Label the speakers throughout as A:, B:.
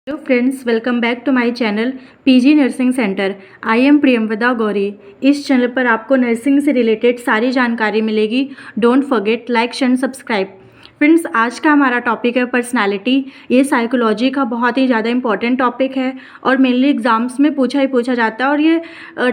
A: Hello friends, welcome back to my channel PG nursing centre. I am Priyamvada Gauri. इस channel पर आपको nursing से related सारी जानकारी मिलेगी। Don't forget like share subscribe. Friends, आज का हमारा टॉपिक है पर्सनालिटी। ये साइकोलॉजी का बहुत ही ज़्यादा इंपॉर्टेंट टॉपिक है और मेनली एग्जाम्स में पूछा जाता है और ये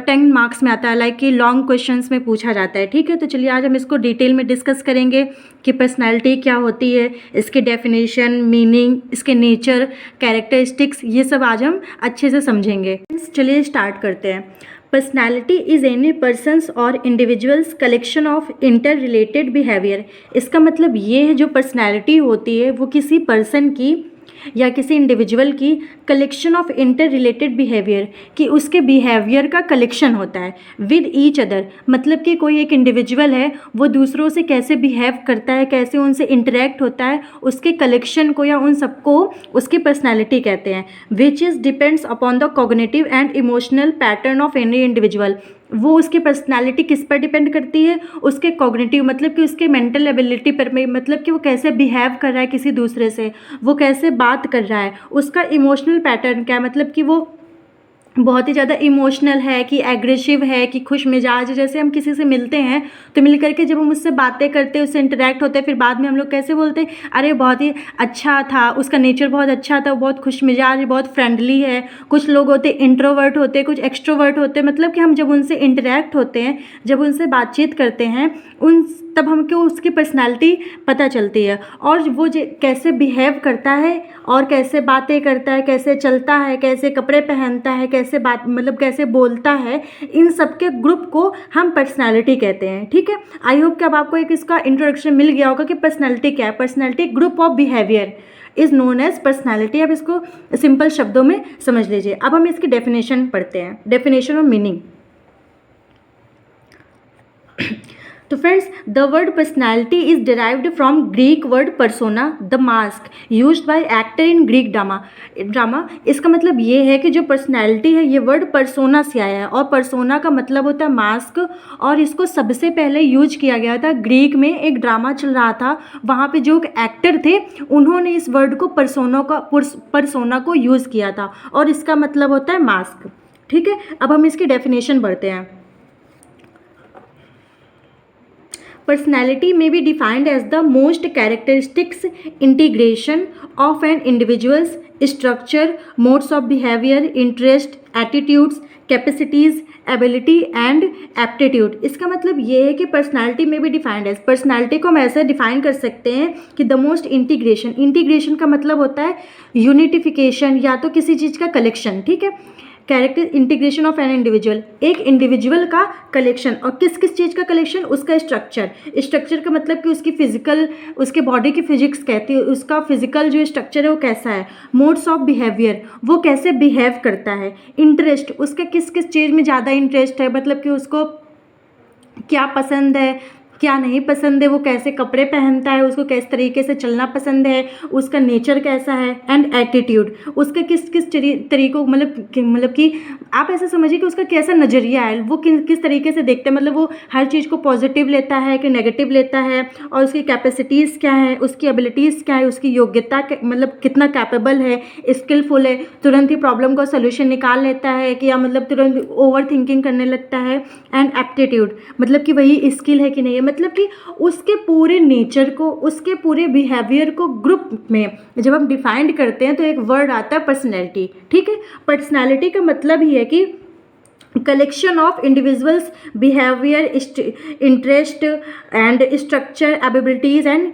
A: 10 मार्क्स में आता है, लाइक कि लॉन्ग क्वेश्चंस में पूछा जाता है। ठीक है, तो चलिए आज हम इसको डिटेल में डिस्कस करेंगे कि पर्सनालिटी क्या होती है, इसकी डेफिनेशन, मीनिंग, इसके नेचर, कैरेक्टरिस्टिक्स, ये सब आज हम अच्छे से समझेंगे। चलिए स्टार्ट करते हैं। पर्सनैलिटी इज़ एनी पर्सनस और individuals collection of inter related behaviour. इसका मतलब ये है, जो पर्सनैलिटी होती है वो किसी पर्सन की या किसी इंडिविजुअल की collection of inter related behaviour, कि उसके बिहेवियर का कलेक्शन होता है विद ईच अदर। मतलब कि कोई एक इंडिविजुअल है, वो दूसरों से कैसे बिहेव करता है, कैसे उनसे इंटरेक्ट होता है, उसके कलेक्शन को या उन सबको उसकी पर्सनैलिटी कहते हैं। Which is depends upon the cognitive and emotional pattern of any individual. वो उसकी पर्सनालिटी किस पर डिपेंड करती है? उसके कॉग्निटिव, मतलब कि उसके मेंटल एबिलिटी पर, मतलब कि वो कैसे बिहेव कर रहा है किसी दूसरे से, वो कैसे बात कर रहा है, उसका इमोशनल पैटर्न क्या है, मतलब कि वो बहुत ही ज़्यादा इमोशनल है कि एग्रेसिव है कि खुश मिजाज। जैसे हम किसी से मिलते हैं तो मिल करके जब हम उससे बातें करते हैं, उससे इंटरेक्ट होते हैं, फिर बाद में हम लोग कैसे बोलते हैं, अरे बहुत ही अच्छा था, उसका नेचर बहुत अच्छा था, वो बहुत खुश मिजाज, बहुत फ्रेंडली है। कुछ लोग होते इंट्रोवर्ट होते हैं, कुछ एक्सट्रोवर्ट होते हैं। मतलब कि हम जब उनसे इंटरेक्ट होते हैं, जब उनसे बातचीत करते हैं, तब हमको उसकी पर्सनालिटी पता चलती है और वो कैसे बिहेव करता है और कैसे बातें करता है, कैसे चलता है, कैसे कपड़े पहनता है, कैसे बात, मतलब कैसे बोलता है, इन सब के ग्रुप को हम पर्सनालिटी कहते हैं। ठीक है, आई होप कि अब आपको एक इसका इंट्रोडक्शन मिल गया होगा कि पर्सनालिटी क्या है। Personality group of behaviour is known as personality. अब इसको सिंपल शब्दों में समझ लीजिए। अब हम इसकी डेफिनेशन पढ़ते हैं, डेफिनेशन और मीनिंग। तो friends, the word personality is derived from Greek word persona, the mask used by actor in Greek drama. इसका मतलब ये है कि जो पर्सनैलिटी है, ये वर्ड पर्सोना से आया है और पर्सोना का मतलब होता है मास्क। और इसको सबसे पहले यूज किया गया था ग्रीक में, एक ड्रामा चल रहा था, वहाँ पे जो एक्टर थे उन्होंने इस वर्ड को पर्सोना को यूज़ किया था और इसका मतलब होता है मास्क। ठीक है, अब हम इसकी डेफिनेशन बढ़ते हैं। Personality may be defined as the most characteristics integration of an individual's structure, modes of behavior, interest, attitudes, capacities, ability and aptitude। इसका मतलब ये है कि पर्सनालिटी में भी डिफाइंड है। पर्सनालिटी को हम ऐसे डिफाइन कर सकते हैं कि द मोस्ट इंटीग्रेशन। इंटीग्रेशन का मतलब होता है यूनिटिफिकेशन या तो किसी चीज़ का कलेक्शन। ठीक है, character integration of an individual, एक इंडिविजुअल का कलेक्शन। और किस किस चीज़ का कलेक्शन? उसका स्ट्रक्चर। स्ट्रक्चर का मतलब कि उसकी फिजिकल, उसके बॉडी की फिजिक्स कहती है, उसका फिजिकल जो स्ट्रक्चर है वो कैसा है। मोड्स ऑफ बिहेवियर, वो कैसे बिहेव करता है। इंटरेस्ट, उसका किस किस चीज़ में ज़्यादा इंटरेस्ट है, मतलब कि उसको क्या पसंद है, क्या नहीं पसंद है, वो कैसे कपड़े पहनता है, उसको किस तरीके से चलना पसंद है, उसका नेचर कैसा है। एंड एटीट्यूड, उसका किस किस तरीकों, मतलब कि आप ऐसे समझिए कि उसका कैसा नज़रिया है, वो किस तरीके से देखते हैं, मतलब वो हर चीज़ को पॉजिटिव लेता है कि नेगेटिव लेता है, और उसकी कैपेसिटीज़ क्या है, उसकी एबिलिटीज़ क्या है, उसकी योग्यता मतलब कितना कैपेबल है, स्किलफुल है, तुरंत ही प्रॉब्लम का सोल्यूशन निकाल लेता है कि या मतलब तुरंत ओवर थिंकिंग करने लगता है। एंड एप्टीट्यूड, मतलब कि वही स्किल है कि नहीं है, मतलब कि उसके पूरे नेचर को, उसके पूरे बिहेवियर को ग्रुप में जब हम डिफाइंड करते हैं तो एक वर्ड आता है पर्सनैलिटी। ठीक है, पर्सनैलिटी का मतलब ही है कि collection of individuals behaviour, interest and structure, abilities and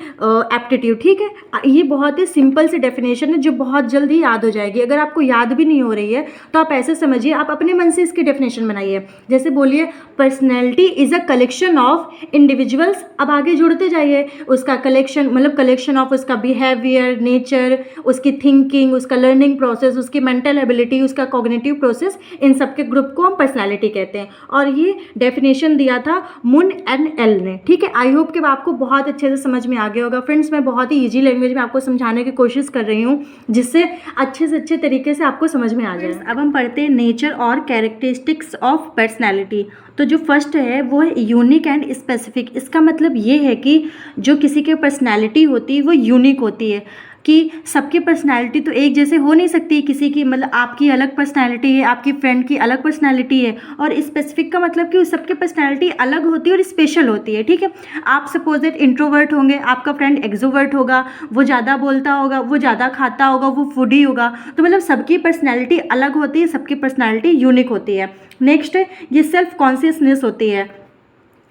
A: aptitude. ठीक है, ये बहुत ही सिंपल सी डेफिनेशन है जो बहुत जल्दी याद हो जाएगी। अगर आपको याद भी नहीं हो रही है तो आप ऐसे समझिए, आप अपने मन से इसकी डेफिनेशन बनाइए। जैसे बोलिए, personality is a collection of individuals. अब आगे जुड़ते जाइए, उसका कलेक्शन, मतलब कलेक्शन ऑफ उसका बिहेवियर, नेचर, उसकी थिंकिंग, उसका लर्निंग प्रोसेस, उसकी मेंटल एबिलिटी, उसका कॉग्निटिव प्रोसेस, इन सब के ग्रुप को हम पर्सनालिटी कहते हैं। और ये डेफिनेशन दिया था मुन एंड एल ने। ठीक है, आई होप कि आपको बहुत अच्छे से समझ में आ गया होगा। फ्रेंड्स, मैं बहुत ही ईजी लैंग्वेज में आपको समझाने की कोशिश कर रही हूँ जिससे अच्छे से अच्छे तरीके से आपको समझ में आ जाए। अब हम पढ़ते हैं नेचर और कैरेक्टरिस्टिक्स ऑफ पर्सनैलिटी। तो जो फर्स्ट है वो है यूनिक एंड स्पेसिफिक। इसका मतलब ये है कि जो किसी की पर्सनैलिटी होती है वो यूनिक होती है। कि सबकी पर्सनैलिटी तो एक जैसे हो नहीं सकती, किसी की मतलब आपकी अलग पर्सनैलिटी है, आपकी फ्रेंड की अलग पर्सनैलिटी है, और स्पेसिफिक का मतलब कि सबकी पर्सनैलिटी अलग होती है और स्पेशल होती है, ठीक है। आप सपोज दैट इंट्रोवर्ट होंगे, आपका फ्रेंड एक्सोवर्ट होगा, वो ज़्यादा बोलता होगा, वो ज़्यादा खाता होगा, वो फूडी होगा, तो मतलब सबकी पर्सनैलिटी अलग होती है, सबकी पर्सनैलिटी यूनिक होती है। नेक्स्ट ये सेल्फ कॉन्शियसनेस होती है।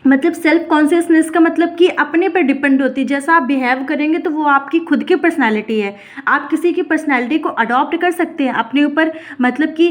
A: मतलब सेल्फ कॉन्शियसनेस का मतलब कि अपने पर डिपेंड होती है, जैसा आप बिहेव करेंगे तो वो आपकी खुद की पर्सनालिटी है। आप किसी की पर्सनालिटी को अडॉप्ट कर सकते हैं अपने ऊपर, मतलब कि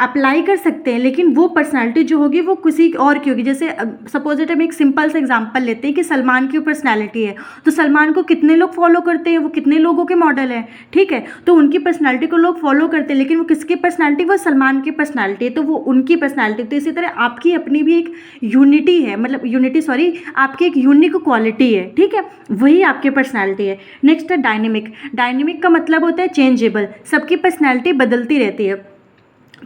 A: अप्लाई कर सकते हैं, लेकिन वो पर्सनालिटी जो होगी वो किसी और की होगी। जैसे सपोज इट हम एक सिंपल सा एग्जांपल लेते हैं कि सलमान की पर्सनालिटी है, तो सलमान को कितने लोग फॉलो करते हैं, वो कितने लोगों के मॉडल हैं, ठीक है। तो उनकी पर्सनालिटी को लोग फॉलो करते हैं, लेकिन वो किसकी पर्सनालिटी, वो सलमान की पर्सनालिटी है, तो वो उनकी पर्सनालिटी। तो इसी तरह आपकी अपनी भी एक यूनिटी है, मतलब यूनिटी सॉरी, आपकी एक यूनिक क्वालिटी है, ठीक है, वही आपकी पर्सनालिटी है। नेक्स्ट है डायनेमिक। डायनेमिक का मतलब होता है चेंजेबल, सबकी पर्सनालिटी बदलती रहती है।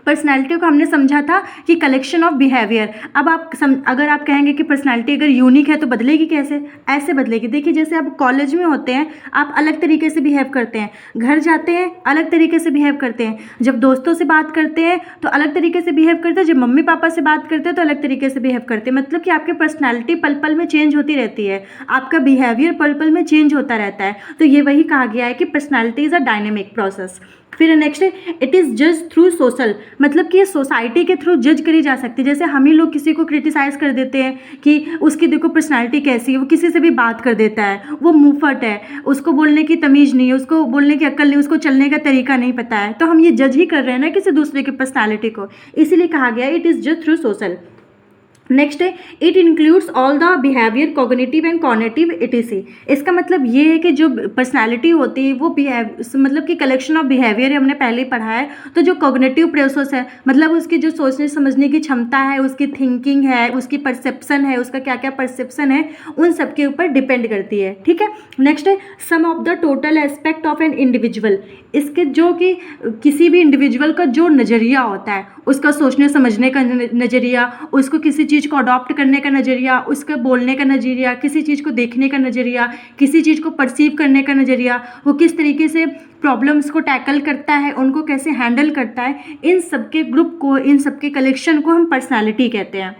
A: पर्सनैलिटी को हमने समझा था कि कलेक्शन ऑफ बिहेवियर। अब आप अगर आप कहेंगे कि पर्सनैलिटी अगर यूनिक है तो बदलेगी कैसे, ऐसे बदलेगी। देखिए जैसे आप कॉलेज में होते हैं, आप अलग तरीके से बिहेव करते हैं, घर जाते हैं अलग तरीके से बिहेव करते हैं, जब दोस्तों से बात करते हैं तो अलग तरीके से बिहेव करते हैं, जब मम्मी पापा से बात करते हैं तो अलग तरीके से बिहेव करते हैं। मतलब कि आपकी पर्सनैलिटी पल पल में चेंज होती रहती है, आपका बिहेवियर पल पल में चेंज होता रहता है। तो ये वही कहा गया है कि personality is a dynamic process. फिर नेक्स्ट है इट इज़ जज थ्रू सोशल, मतलब कि ये सोसाइटी के थ्रू जज करी जा सकती है। जैसे हम ही लोग किसी को क्रिटिसाइज़ कर देते हैं कि उसकी देखो पर्सनालिटी कैसी है, वो किसी से भी बात कर देता है, वो मुंहफट है, उसको बोलने की तमीज़ नहीं है, उसको बोलने की अक्ल नहीं, उसको चलने का तरीका नहीं पता है, तो हम ये जज ही कर रहे हैं ना किसी दूसरे की पर्सनालिटी को। इसीलिए कहा गया इट इज़ जज थ्रू सोशल। नेक्स्ट है it includes all the behaviour cognitive and cognitive etc.. इसका मतलब ये है कि जो पर्सनालिटी होती है वो मतलब कि कलेक्शन ऑफ बिहेवियर हमने पहले ही पढ़ा है। तो जो कॉग्निटिव प्रोसेस है, मतलब उसकी जो सोचने समझने की क्षमता है, उसकी थिंकिंग है, उसकी परसेप्शन है, उसका क्या क्या परसेप्शन है, उन सब के ऊपर डिपेंड करती है, ठीक है। नेक्स्ट है sum of the total aspect of an individual. इसके जो कि किसी भी इंडिविजुअल का जो नज़रिया होता है, उसका सोचने समझने का नज़रिया, उसको किसी चीज़ को अडॉप्ट करने का नज़रिया, उसके बोलने का नज़रिया, किसी चीज़ को देखने का नज़रिया, किसी चीज़ को परसीव करने का नज़रिया, वो किस तरीके से प्रॉब्लम्स को टैकल करता है, उनको कैसे हैंडल करता है, इन सब के ग्रुप को, इन सब के कलेक्शन को हम पर्सनालिटी कहते हैं।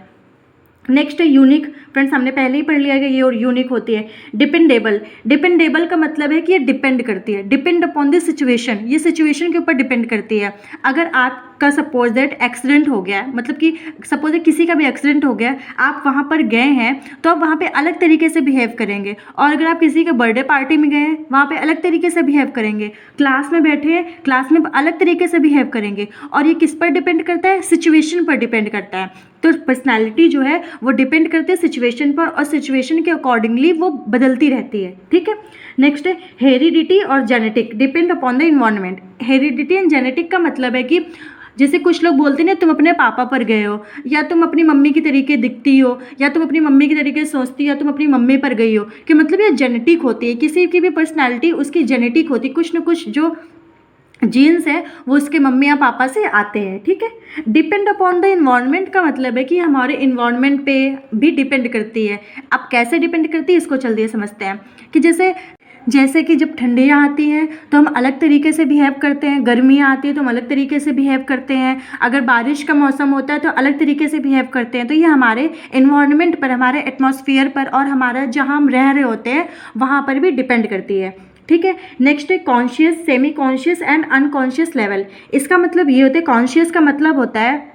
A: नेक्स्ट है यूनिक। फ्रेंड्स हमने पहले ही पढ़ लिया कि ये और यूनिक होती है। डिपेंडेबल। डिपेंडेबल का मतलब है कि ये डिपेंड करती है, डिपेंड अपॉन द सिचुएशन, ये सिचुएशन के ऊपर डिपेंड करती है। अगर आपका सपोज दैट एक्सीडेंट हो गया है, मतलब कि सपोज दैट किसी का भी एक्सीडेंट हो गया, आप वहाँ पर गए हैं तो आप वहाँ पे अलग तरीके से बिहेव करेंगे, और अगर आप किसी के बर्थडे पार्टी में गए हैं वहाँ पे अलग तरीके से बिहेव करेंगे, क्लास में बैठे हैं क्लास में अलग तरीके से बिहेव करेंगे। और ये किस पर डिपेंड करता है, सिचुएशन पर डिपेंड करता है। तो पर्सनालिटी जो है वो डिपेंड करती है सिचुएशन पर, और सिचुएशन के अकॉर्डिंगली वो बदलती रहती है, ठीक है। नेक्स्ट है हेरिडिटी और genetic, depend upon the environment. Heredity and genetic का मतलब है कि जैसे कुछ लोग बोलते हैं ना, तुम अपने पापा पर गए हो, या तुम अपनी मम्मी की तरीके दिखती हो, या तुम अपनी मम्मी की तरीके सोचती हो, या तुम अपनी मम्मी पर गई हो, कि मतलब ये जेनेटिक होती है, किसी की भी पर्सनालिटी उसकी जेनेटिक होती है, कुछ ना कुछ जो जीन्स है वो उसके मम्मी या पापा से आते हैं, ठीक है। डिपेंड अपॉन द इन्वायरमेंट का मतलब है कि हमारे इन्वायरमेंट पे भी डिपेंड करती है। अब कैसे डिपेंड करती है इसको जल्दी समझते हैं। कि जैसे कि जब ठंडियाँ आती हैं तो हम अलग तरीके से बिहेव करते हैं, गर्मियाँ आती है तो हम अलग तरीके से बिहेव करते हैं, अगर बारिश का मौसम होता है तो अलग तरीके से बिहेव करते हैं। तो ये हमारे इन्वायरमेंट पर, हमारे एटमॉस्फेयर पर, और हमारा जहाँ हम रह रहे होते हैं वहाँ पर भी डिपेंड करती है, ठीक है। नेक्स्ट है conscious, semi conscious and unconscious level. इसका मतलब ये होता है, कॉन्शियस का मतलब होता है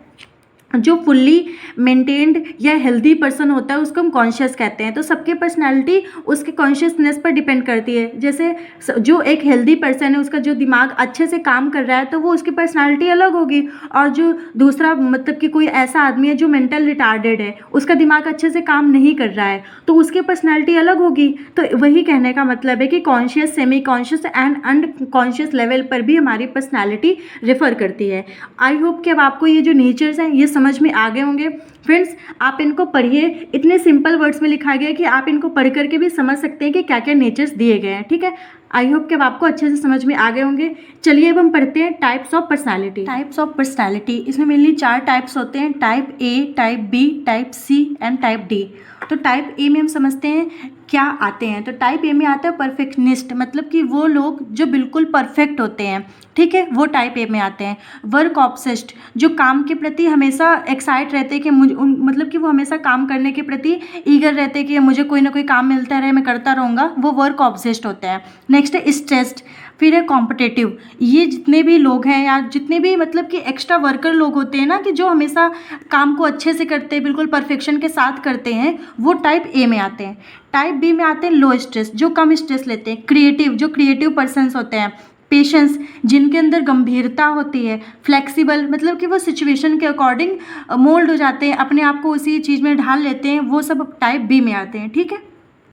A: जो फुल्ली मेंटेन्ड या हेल्दी पर्सन होता है उसको हम कॉन्शियस कहते हैं। तो सबकी पर्सनालिटी उसके कॉन्शियसनेस पर डिपेंड करती है। जैसे जो एक हेल्दी पर्सन है उसका जो दिमाग अच्छे से काम कर रहा है तो वो उसकी पर्सनालिटी अलग होगी, और जो दूसरा मतलब कि कोई ऐसा आदमी है जो मेंटल रिटार्डेड है, उसका दिमाग अच्छे से काम नहीं कर रहा है, तो उसकी पर्सनालिटी अलग होगी। तो वही कहने का मतलब है कि conscious, semi conscious and unconscious level पर भी हमारी पर्सनालिटी रेफर करती है। आई होप कि अब आपको ये जो नेचर्स हैं ये समझ में आ गए होंगे। फ्रेंड्स आप इनको पढ़िए, इतने सिंपल वर्ड्स में लिखा गया है कि आप इनको पढ़ करके भी समझ सकते हैं कि क्या क्या नेचर्स दिए गए हैं, ठीक है। आई होप कि अब आपको अच्छे से समझ में आ गए होंगे। चलिए अब हम पढ़ते हैं types of personality. Types of personality, इसमें मेनली 4 टाइप्स होते हैं, type A, type B, type C and type D. तो टाइप ए में हम समझते हैं क्या आते हैं। तो टाइप ए में आता है परफेक्शनिस्ट, मतलब कि वो लोग जो बिल्कुल परफेक्ट होते हैं, ठीक है, वो टाइप ए में आते हैं। वर्क ऑब्सेस्ड, जो काम के प्रति हमेशा एक्साइट रहते हैं कि मतलब कि वो हमेशा काम करने के प्रति ईगर रहते हैं कि मुझे कोई ना कोई काम मिलता रहे, मैं करता रहूँगा, वो वर्क ऑब्सेस्ड होते हैं। नेक्स्ट है स्ट्रेस्ड, फिर है कॉम्पिटिटिव। ये जितने भी लोग हैं या जितने भी मतलब कि एक्स्ट्रा वर्कर लोग होते हैं ना, कि जो हमेशा काम को अच्छे से करते हैं, बिल्कुल परफेक्शन के साथ करते हैं, वो टाइप ए में आते हैं। टाइप बी में आते हैं लो स्ट्रेस, जो कम स्ट्रेस लेते हैं। क्रिएटिव, जो क्रिएटिव पर्सन्स होते हैं। पेशेंस, जिनके अंदर गंभीरता होती है। फ्लेक्सिबल, मतलब कि वो सिचुएशन के अकॉर्डिंग मोल्ड हो जाते हैं, अपने आप को उसी चीज़ में ढाल लेते हैं, वो सब टाइप बी में आते हैं, ठीक है।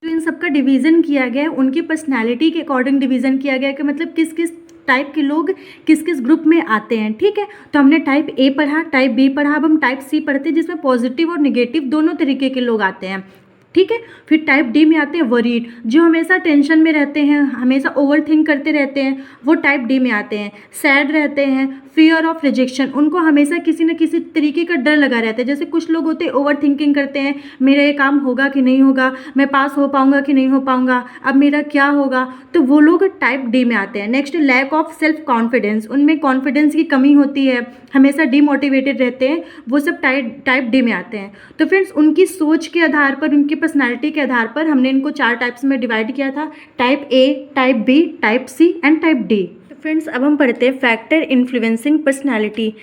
A: तो इन सब का डिवीज़न किया गया है, उनकी पर्सनैलिटी के अकॉर्डिंग डिवीज़न किया गया है कि मतलब किस किस टाइप के लोग किस किस ग्रुप में आते हैं, ठीक है। तो हमने टाइप ए पढ़ा, टाइप बी पढ़ा, अब हम टाइप सी पढ़ते हैं जिसमें पॉजिटिव और निगेटिव दोनों तरीके के लोग आते हैं, ठीक है। फिर टाइप डी में आते हैं वरीड, जो हमेशा टेंशन में रहते हैं, हमेशा ओवर थिंक करते रहते हैं, वो टाइप डी में आते हैं। सैड रहते हैं, फियर ऑफ रिजेक्शन, उनको हमेशा किसी न किसी तरीके का डर लगा रहता है। जैसे कुछ लोग होते हैं ओवर थिंकिंग करते हैं, मेरा ये काम होगा कि नहीं होगा, मैं पास हो पाऊंगा कि नहीं हो पाऊंगा, अब मेरा क्या होगा, तो वो लोग टाइप डी में आते हैं। Next lack of self confidence, उनमें कॉन्फिडेंस की कमी होती है, हमेशा डीमोटिवेटेड रहते हैं, वो सब टाइप डी में आते हैं। तो फ्रेंड्स, उनकी सोच के आधार पर, उनकी पर्सनैलिटी के आधार पर हमने इनको 4 टाइप्स में डिवाइड किया था, type A, type B, type C and type D. तो फ्रेंड्स, अब हम पढ़ते हैं फैक्टर इन्फ्लुएंसिंग पर्सनैलिटी।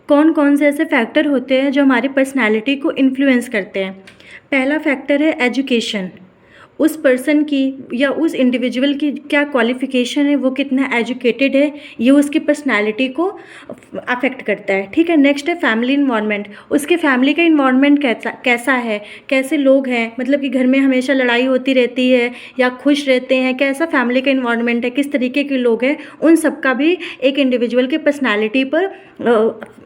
A: कौन कौन से ऐसे फैक्टर होते हैं जो हमारी पर्सनैलिटी को इन्फ्लुएंस करते हैं। पहला फैक्टर है एजुकेशन, उस पर्सन की या उस इंडिविजुअल की क्या क्वालिफिकेशन है, वो कितना एजुकेटेड है, ये उसकी पर्सनालिटी को अफेक्ट करता है, ठीक है। नेक्स्ट है फैमिली इन्वायरमेंट, उसके फैमिली का इन्वायरमेंट कैसा है, कैसे लोग हैं, मतलब कि घर में हमेशा लड़ाई होती रहती है या खुश रहते हैं, कैसा फैमिली का इन्वायरमेंट है, किस तरीके के लोग हैं, उन सब का भी एक इंडिविजुअल के पर्सनैलिटी पर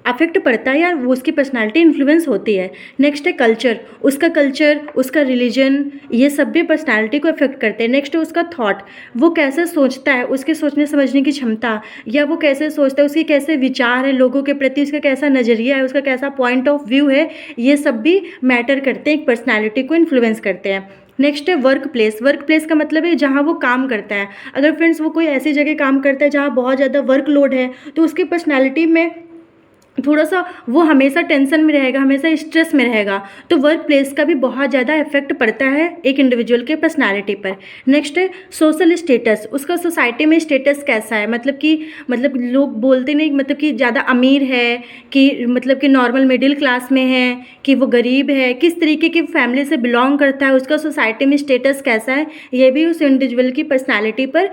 A: अफेक्ट पड़ता है या वो उसकी पर्सनैलिटी इन्फ्लुएंस होती है। नेक्स्ट है कल्चर, उसका रिलीजन, ये सब भी पर्सनैलिटी को अफेक्ट करते हैं। नेक्स्ट है उसका थॉट, वो कैसे सोचता है, उसके सोचने समझने की क्षमता, या वो कैसे सोचता है, उसके कैसे विचार है लोगों के प्रति, उसका कैसा नज़रिया है, उसका कैसा पॉइंट ऑफ व्यू है, ये सब भी मैटर करते हैं, एक पर्सनैलिटी को इन्फ्लुएंस करते हैं। नेक्स्ट है वर्क प्लेस, वर्क प्लेस का मतलब है जहाँ वो काम करता है। अगर फ्रेंड्स वो कोई ऐसी जगह काम करता है जहाँ बहुत ज़्यादा वर्कलोड है, तो उसकी पर्सनैलिटी में थोड़ा सा वो हमेशा टेंशन में रहेगा, हमेशा स्ट्रेस में रहेगा, तो वर्क प्लेस का भी बहुत ज़्यादा इफेक्ट पड़ता है एक इंडिविजुअल के पर्सनालिटी पर। नेक्स्ट है सोशल स्टेटस, उसका सोसाइटी में स्टेटस कैसा है, मतलब लोग बोलते नहीं, मतलब कि ज़्यादा अमीर है कि मतलब कि नॉर्मल मिडिल क्लास में है कि वो गरीब है, किस तरीके की फैमिली से बिलोंग करता है, उसका सोसाइटी में स्टेटस कैसा है, ये भी उस इंडिविजुअल की पर्सनैलिटी पर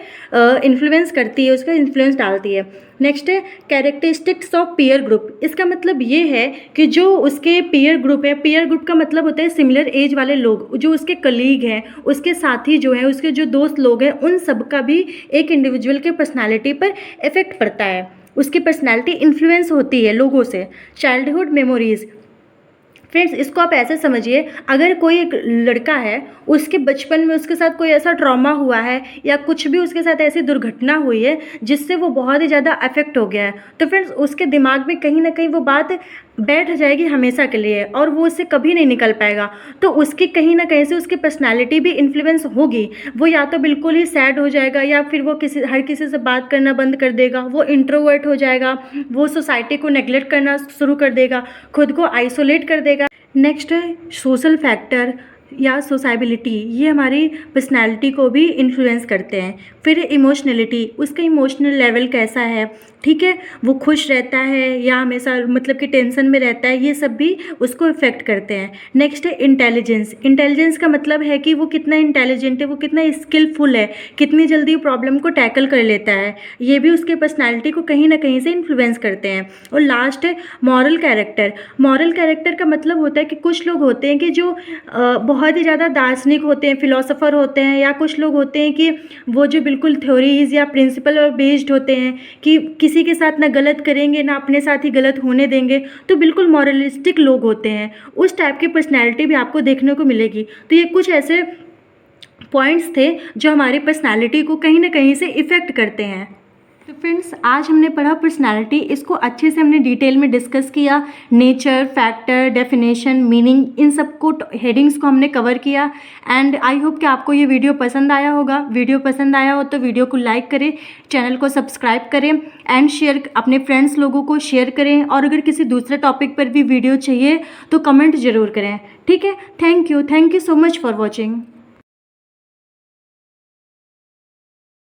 A: इन्फ्लुएंस करती है, उसका इन्फ्लुएंस डालती है। नेक्स्ट है कैरेक्टरिस्टिक्स ऑफ पीयर ग्रुप, इसका मतलब ये है कि जो उसके पीयर ग्रुप है, पीयर ग्रुप का मतलब होता है सिमिलर एज वाले लोग, जो उसके कलीग हैं, उसके साथी जो हैं, उसके जो दोस्त लोग हैं, उन सब का भी एक इंडिविजुअल के पर्सनालिटी पर इफेक्ट पड़ता है, उसकी पर्सनालिटी इन्फ्लुएंस होती है लोगों से। चाइल्डहुड मेमोरीज़, फ्रेंड्स इसको आप ऐसे समझिए, अगर कोई एक लड़का है, उसके बचपन में उसके साथ कोई ऐसा ट्रॉमा हुआ है या कुछ भी उसके साथ ऐसी दुर्घटना हुई है जिससे वो बहुत ही ज़्यादा अफेक्ट हो गया है, तो फ्रेंड्स उसके दिमाग में कहीं ना कहीं वो बात बैठ जाएगी हमेशा के लिए और वो उससे कभी नहीं निकल पाएगा। तो उसकी कहीं ना कहीं से उसकी पर्सनालिटी भी इन्फ्लुएंस होगी, वो या तो बिल्कुल ही सैड हो जाएगा या फिर वो हर किसी से बात करना बंद कर देगा, वो इंट्रोवर्ट हो जाएगा, वो सोसाइटी को नेग्लेक्ट करना शुरू कर देगा, खुद को आइसोलेट कर देगा। नेक्स्ट है सोशल फैक्टर या सोसाइबिलिटी, ये हमारी पर्सनैलिटी को भी इन्फ्लुएंस करते हैं। फिर इमोशनलिटी, उसका इमोशनल लेवल कैसा है, ठीक है, वो खुश रहता है या हमेशा मतलब कि टेंशन में रहता है, ये सब भी उसको इफ़ेक्ट करते हैं। नेक्स्ट है इंटेलिजेंस, इंटेलिजेंस का मतलब है कि वो कितना इंटेलिजेंट है, वो कितना स्किलफुल है, कितनी जल्दी प्रॉब्लम को टैकल कर लेता है, ये भी उसके पर्सनैलिटी को कहीं ना कहीं से इन्फ्लुएंस करते हैं। और लास्ट है मॉरल कैरेक्टर, मॉरल कैरेक्टर का मतलब होता है कि कुछ लोग होते हैं कि जो बहुत ही ज़्यादा दार्शनिक होते हैं, फिलोसोफर होते हैं, या कुछ लोग होते हैं कि वो जो बिल्कुल थ्योरीज या प्रिंसिपल और बेस्ड होते हैं कि किसी के साथ ना गलत करेंगे ना अपने साथ ही गलत होने देंगे, तो बिल्कुल मॉरलिस्टिक लोग होते हैं, उस टाइप की पर्सनैलिटी भी आपको देखने को मिलेगी। तो ये कुछ ऐसे पॉइंट्स थे जो हमारी पर्सनैलिटी को कहीं ना कहीं से इफ़ेक्ट करते हैं। तो फ्रेंड्स आज हमने पढ़ा पर्सनालिटी, इसको अच्छे से हमने डिटेल में डिस्कस किया। नेचर, फैक्टर, डेफिनेशन, मीनिंग, इन सब को हेडिंग्स को हमने कवर किया। एंड आई होप कि आपको ये वीडियो पसंद आया होगा। वीडियो पसंद आया हो तो वीडियो को लाइक करें, चैनल को सब्सक्राइब करें एंड शेयर, अपने फ्रेंड्स लोगों को शेयर करें। और अगर किसी दूसरे टॉपिक पर भी वीडियो चाहिए तो कमेंट ज़रूर करें। ठीक है, thank you so much for watching.